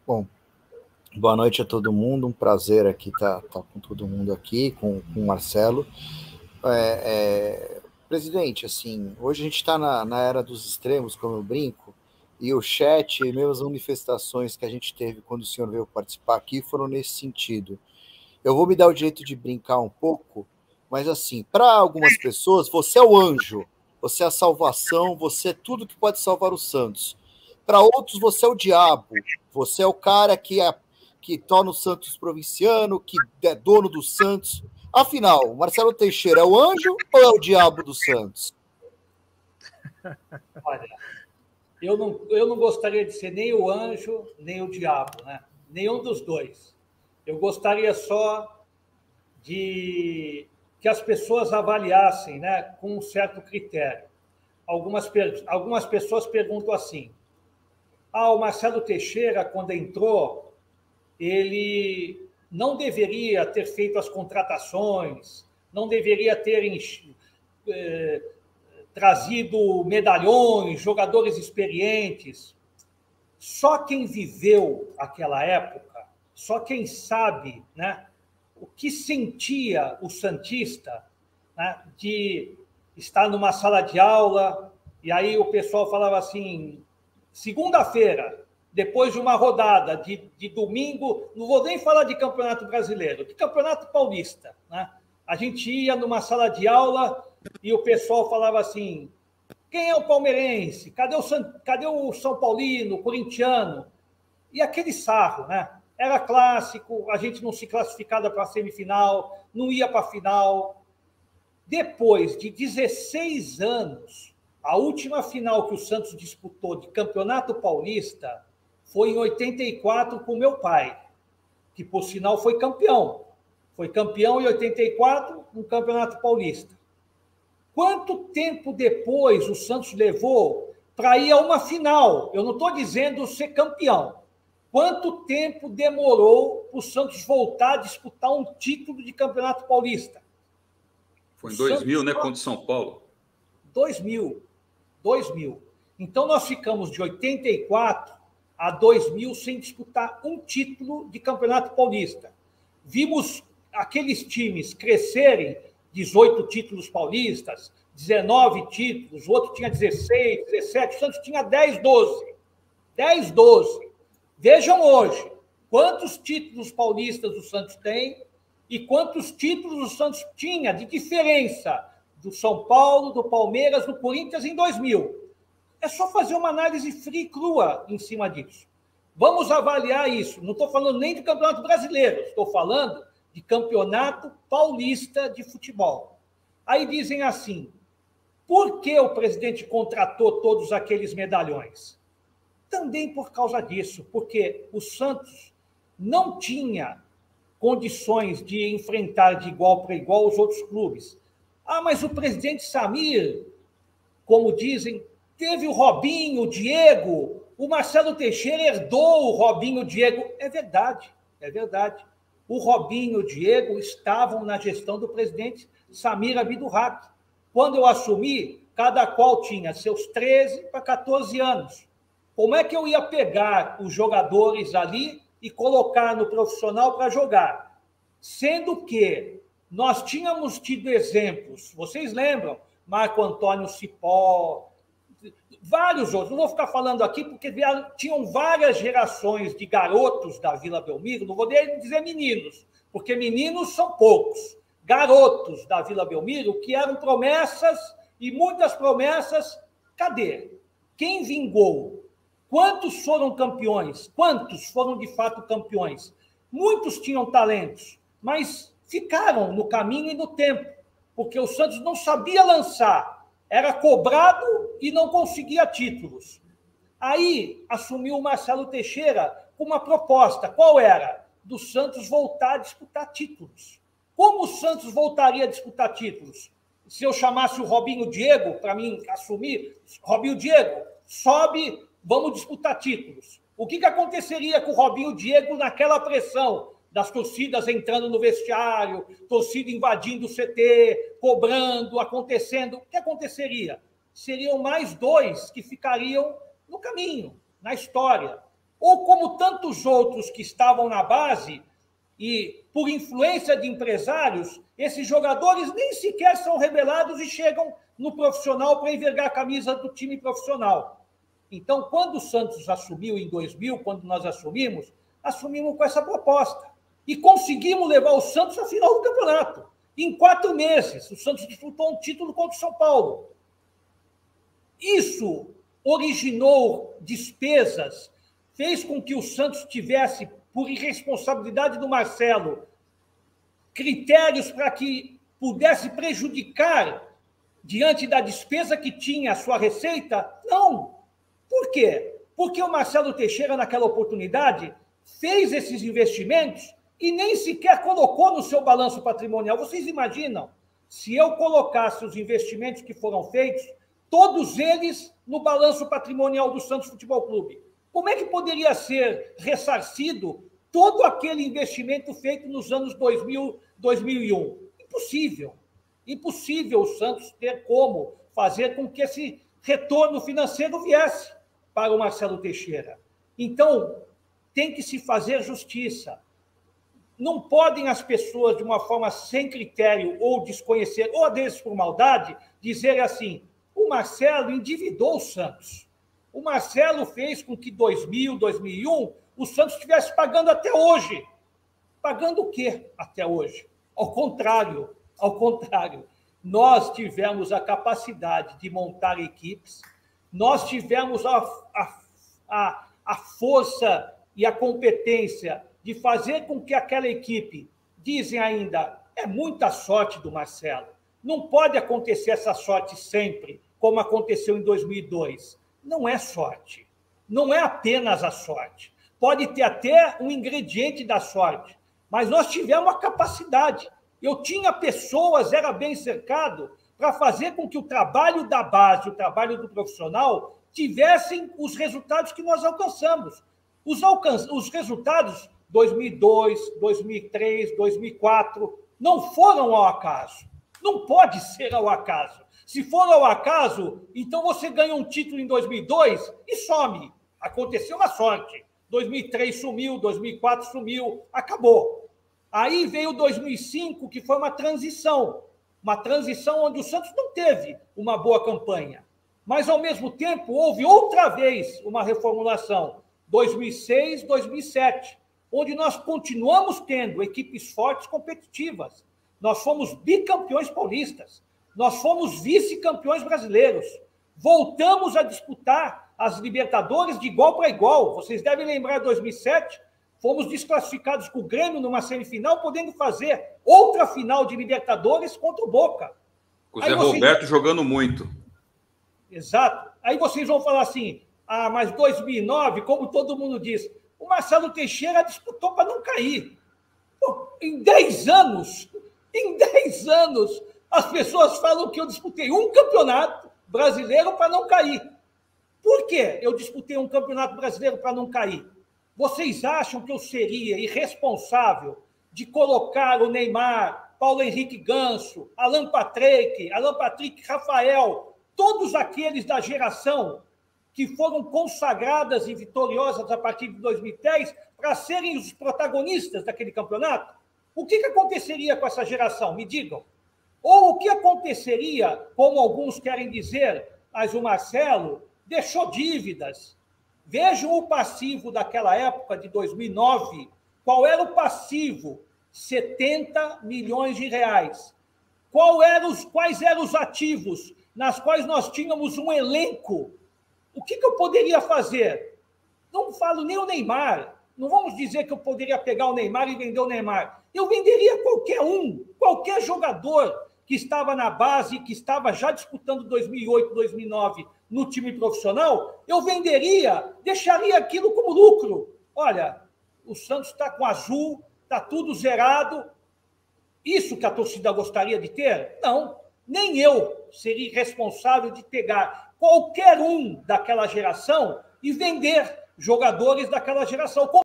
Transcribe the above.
Bom, boa noite a todo mundo, um prazer aqui estar com todo mundo aqui, com o Marcelo. Presidente, assim, hoje a gente está na era dos extremos, como eu brinco, e o chat, e mesmo as manifestações que a gente teve quando o senhor veio participar aqui foram nesse sentido. Eu vou me dar o direito de brincar um pouco, mas assim, para algumas pessoas, você é o anjo, você é a salvação, você é tudo que pode salvar os santos. Para outros, você é o diabo, você é o cara que torna o Santos provinciano, que é dono do Santos. Afinal, Marcelo Teixeira é o anjo ou é o diabo do Santos? Olha, eu não gostaria de ser nem o anjo, nem o diabo, né? Nenhum dos dois. Eu gostaria só de que as pessoas avaliassem, né, com um certo critério. Algumas pessoas perguntam assim: o Marcelo Teixeira, quando entrou, ele não deveria ter feito as contratações, não deveria ter trazido medalhões, jogadores experientes. Só quem viveu aquela época, só quem sabe, né, o que sentia o santista, né, de estar numa sala de aula e aí o pessoal falava assim: segunda-feira, depois de uma rodada de domingo, não vou nem falar de Campeonato Brasileiro, de Campeonato Paulista, né? A gente ia numa sala de aula e o pessoal falava assim: quem é o palmeirense? Cadê o São Paulino, o corintiano? E aquele sarro, né? Era clássico, a gente não se classificava para a semifinal, não ia para a final. Depois de 16 anos, a última final que o Santos disputou de Campeonato Paulista foi em 84 com meu pai, que por sinal foi campeão. Foi campeão em 84 no Campeonato Paulista. Quanto tempo depois o Santos levou para ir a uma final? Eu não estou dizendo ser campeão. Quanto tempo demorou para o Santos voltar a disputar um título de Campeonato Paulista? Foi em 2000, né? Contra o São Paulo. 2000. Então, nós ficamos de 84 a 2000 sem disputar um título de Campeonato Paulista. Vimos aqueles times crescerem, 18 títulos paulistas, 19 títulos, o outro tinha 16, 17, o Santos tinha 10, 12. 10, 12. Vejam hoje, quantos títulos paulistas o Santos tem e quantos títulos o Santos tinha de diferença do São Paulo, do Palmeiras, do Corinthians em 2000. É só fazer uma análise fria e crua em cima disso. Vamos avaliar isso. Não estou falando nem de Campeonato Brasileiro, estou falando de Campeonato Paulista de Futebol. Aí dizem assim: por que o presidente contratou todos aqueles medalhões? Também por causa disso, porque o Santos não tinha condições de enfrentar de igual para igual os outros clubes. Mas o presidente Samir, como dizem, teve o Robinho, o Diego, o Marcelo Teixeira herdou o Robinho, o Diego. É verdade, é verdade. O Robinho e o Diego estavam na gestão do presidente Samir Abdurraqui. Quando eu assumi, cada qual tinha seus 13 para 14 anos. Como é que eu ia pegar os jogadores ali e colocar no profissional para jogar? Sendo que nós tínhamos tido exemplos, vocês lembram? Marco Antônio Cipó, vários outros. Não vou ficar falando aqui porque tinham várias gerações de garotos da Vila Belmiro, não vou dizer meninos, porque meninos são poucos. Garotos da Vila Belmiro que eram promessas e muitas promessas. Cadê? Quem vingou? Quantos foram campeões? Quantos foram de fato campeões? Muitos tinham talentos, mas ficaram no caminho e no tempo, porque o Santos não sabia lançar, era cobrado e não conseguia títulos. Aí assumiu o Marcelo Teixeira com uma proposta. Qual era? Do Santos voltar a disputar títulos. Como o Santos voltaria a disputar títulos? Se eu chamasse o Robinho Diego para mim assumir, Robinho Diego, sobe, vamos disputar títulos. O que aconteceria com o Robinho Diego naquela pressão das torcidas entrando no vestiário, torcida invadindo o CT, cobrando, acontecendo? O que aconteceria? Seriam mais 2 que ficariam no caminho, na história. ou como tantos outros que estavam na base e, por influência de empresários, esses jogadores nem sequer são revelados e chegam no profissional para envergar a camisa do time profissional. Então, quando o Santos assumiu em 2000, quando nós assumimos com essa proposta. E conseguimos levar o Santos à final do campeonato. Em 4 meses, o Santos disputou um título contra o São Paulo. Isso originou despesas, fez com que o Santos tivesse, por irresponsabilidade do Marcelo, critérios para que pudesse prejudicar diante da despesa que tinha a sua receita? Não. Por quê? Porque o Marcelo Teixeira, naquela oportunidade, fez esses investimentos e nem sequer colocou no seu balanço patrimonial. Vocês imaginam se eu colocasse os investimentos que foram feitos, todos eles no balanço patrimonial do Santos Futebol Clube? Como é que poderia ser ressarcido todo aquele investimento feito nos anos 2000, 2001? Impossível. Impossível o Santos ter como fazer com que esse retorno financeiro viesse para o Marcelo Teixeira. Então, tem que se fazer justiça. Não podem as pessoas, de uma forma sem critério ou desconhecer, ou às vezes por maldade, dizer assim: o Marcelo endividou o Santos. O Marcelo fez com que 2000, 2001, o Santos estivesse pagando até hoje. Pagando o quê até hoje? Ao contrário. Nós tivemos a capacidade de montar equipes, nós tivemos a força e a competência de fazer com que aquela equipe, dizem ainda, é muita sorte do Marcelo. Não pode acontecer essa sorte sempre, como aconteceu em 2002. Não é sorte. Não é apenas a sorte. Pode ter até um ingrediente da sorte, mas nós tivemos a capacidade. Eu tinha pessoas, era bem cercado, para fazer com que o trabalho da base, o trabalho do profissional, tivessem os resultados que nós alcançamos. Os resultados 2002, 2003, 2004 não foram ao acaso. Não pode ser ao acaso. Se for ao acaso, então você ganha um título em 2002 e some. Aconteceu uma sorte. 2003 sumiu, 2004 sumiu, acabou. Aí veio 2005, que foi uma transição onde o Santos não teve uma boa campanha. Mas, ao mesmo tempo, houve outra vez uma reformulação, 2006, 2007, onde nós continuamos tendo equipes fortes competitivas. Nós fomos bicampeões paulistas, nós fomos vice-campeões brasileiros, voltamos a disputar as Libertadores de igual para igual. Vocês devem lembrar de 2007, fomos desclassificados com o Grêmio numa semifinal, podendo fazer outra final de Libertadores contra o Boca. O Zé Roberto jogando muito. Exato. Aí vocês vão falar assim, mas 2009, como todo mundo diz, o Marcelo Teixeira disputou para não cair. Pô, em 10 anos, as pessoas falam que eu disputei um campeonato brasileiro para não cair. Por quê eu disputei um campeonato brasileiro para não cair? Vocês acham que eu seria irresponsável de colocar o Neymar, Paulo Henrique Ganso, Alan Patrick, Rafael, todos aqueles da geração que foram consagradas e vitoriosas a partir de 2010 para serem os protagonistas daquele campeonato? O que aconteceria com essa geração? Me digam. Ou o que aconteceria, como alguns querem dizer, mas o Marcelo deixou dívidas. Vejam o passivo daquela época, de 2009. Qual era o passivo? 70 milhões de reais. Quais eram os ativos nas quais nós tínhamos um elenco? O que eu poderia fazer? Não falo nem o Neymar. Não vamos dizer que eu poderia pegar o Neymar e vender o Neymar. Eu venderia qualquer jogador que estava na base, que estava já disputando 2008, 2009 no time profissional, eu venderia, deixaria aquilo como lucro. Olha, o Santos está com azul, está tudo zerado. Isso que a torcida gostaria de ter? Não, nem eu seria responsável de pegar qualquer um daquela geração e vender jogadores daquela geração.